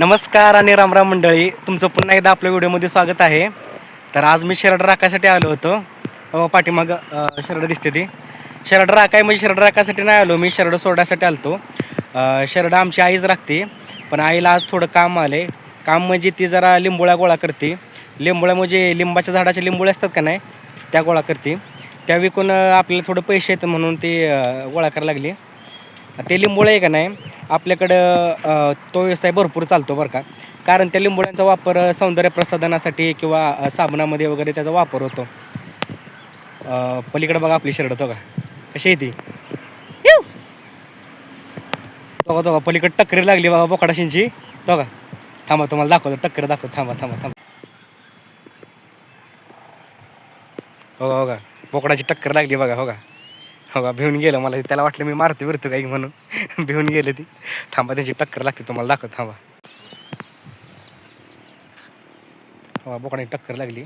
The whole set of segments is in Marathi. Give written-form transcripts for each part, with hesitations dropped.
नमस्कार आणि रामराम मंडळी, तुमचं पुन्हा एकदा आपल्या व्हिडिओमध्ये स्वागत आहे. तर आज मी शरड राखायसाठी आलो होतो. पाठीमागं शरड दिसते ती. शरड राखाय म्हणजे शरड राखायसाठी नाही आलो मी, शरड सोडायसाठी आलतो. शरड आमची आईच राखते, पण आईला आज थोडं काम आले. काम म्हणजे ती जरा लिंबोळ्या गोळा करते. लिंबोळ्या म्हणजे लिंबाच्या झाडाचे लिंबोळे असतात का नाही, त्या गोळा करते. त्या विकून आपल्याला थोडं पैसे येतं म्हणून ती गोळा करायला लागली. ते लिंबोळे आहे का नाही, आपल्याकडं तो व्यवसाय भरपूर चालतो बरं का. कारण त्या लिंबोळ्यांचा वापर सौंदर्य प्रसाधनासाठी किंवा साबणामध्ये वगैरे त्याचा वापर होतो. पलीकडे बघा आपली शरड, तो का कशी आहे ती. तो का पलीकडे टक्कर लागली बाबा बोकडाशींची. तो का थांबा, तुम्हाला दाखवतो, टक्कर दाखवतो. थांबा थांबा थांबा. हो का बोकडाची टक्कर लागली बघा. हो का, हो का, भिवून गेलं. मला त्याला वाटलं मी मारतो बिरतो काही म्हणून भिवून गेले ती. थांबा, त्याची टक्कर लागते, तुम्हाला दाखवतो. थांबा. हो, बोकडाची टक्कर लागली.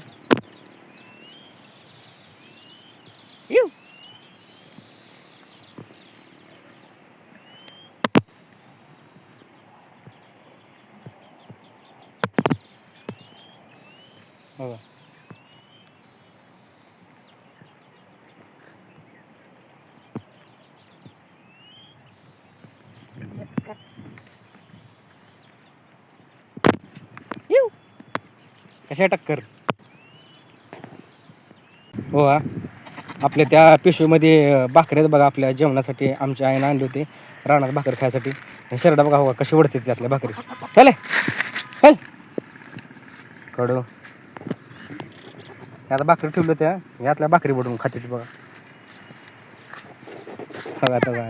हो, कशा टक्कर. हो, आपल्या त्या पिशवीमध्ये भाकऱ्यात बघा, आपल्या जेवणासाठी आमच्या आईनं आणली होती रानात भाकर खायसाठी. शरडा बघा, हो कशी ओढते त्यातल्या भाकरी. चले चल कडू. आता भाकरी ठेवलं होत्या, यातल्या भाकरी बडून खाते ती बघा. तगा तगा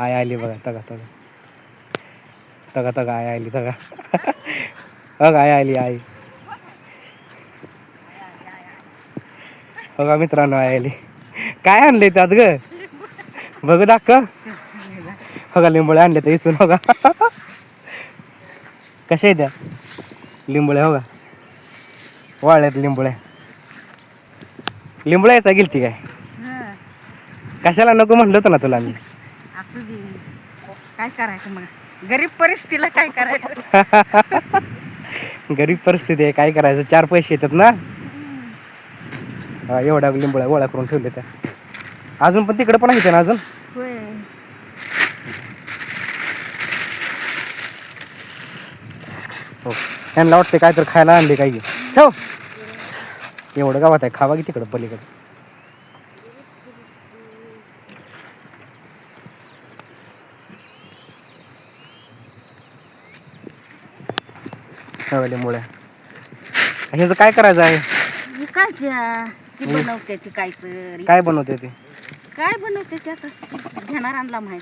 आय आली बघा. तगा तगा तगा तगा आय आली. तगा बघा, आय आली आई. बघा मित्रांनो, आय आली. काय आणलंय त्यात ग, बघू दाखव. बघा लिंबोळे आणले तर इचून. बघा कशा आहे त्या लिंबोळ्या. हो का, वाळल्यात लिंबोळ्या. लिंबोळ्या यायचा गेलती काय, कशाला नको म्हणलं होतं ना तुला मी. काय करायचं मग, गरीब परिस्थितीला काय करायचं. गरीब परिस्थिती आहे, काय करायचं. 4 पैसे येतात ना. एवढ्या लिंबोळ्या गोळा करून ठेवले त्या. अजून पण तिकडे पण आहे ना अजून. होय, हो, त्यांना वाटते काय तर खायला आणले काय. ठेव, एवढं गावात आहे, खावा की तिकडं पलीकडे. लिंबोळ्या ह्याचं काय करायचं आहे. विकायच्या. ती बनवते ती काय तर, काय बनवते ते. काय बनवते ते आता घेणार आणला माहित.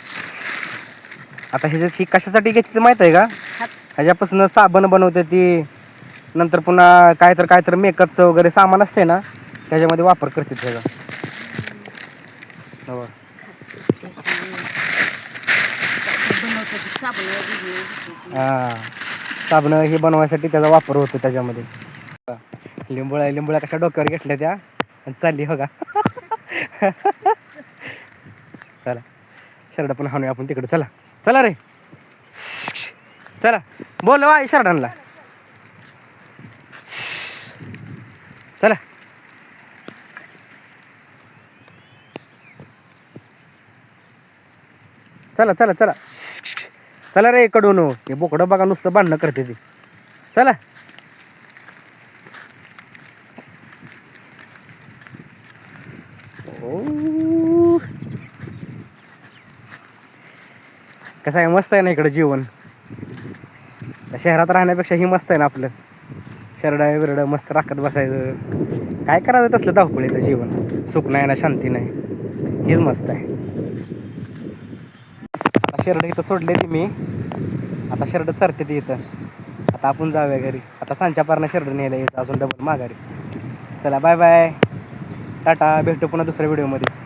आता ह्याच्यात ही कशासाठी घेतली ते माहित आहे का. ह्याच्यापासून साबण बनवते ती. नंतर पुन्हा काय तर मेकअपचं वगैरे सामान असते ना, त्याच्यामध्ये वापर करते त्याचा. हो, हां, साबण हे बनवायसाठी त्याचा वापर होतो त्याच्यामध्ये. लिंबोळ्या कशा डोक्यावर घेतल्या त्या आणि चालली. हो का. चला शरडा पण हाणूया आपण तिकडे. चला चला रे, चला बोल आई शरडांना. चला चला चला चला चला रे कडून. हे बोकडं बघा नुसतं भांडणं करते ती. चला. कसं आहे, मस्त आहे ना इकडं जीवन. शहरात राहण्यापेक्षा ही मस्त आहे ना आपलं. शरडा बिरडं मस्त राखत बसायचं. काय करायचं तसलं धावपळीचं जीवन. सुख नाही ना, शांती नाही. हेच मस्त आहे. आता शरड इथं सोडले ती मी. आता शरड चरते ती इथं. आता आपण जाऊया घरी. आता सांच्या पारणं शरड न्यायला यायचं अजून डबल माघारी. चला बाय बाय, टाटा. भेटू पुन्हा दुसऱ्या व्हिडिओमध्ये.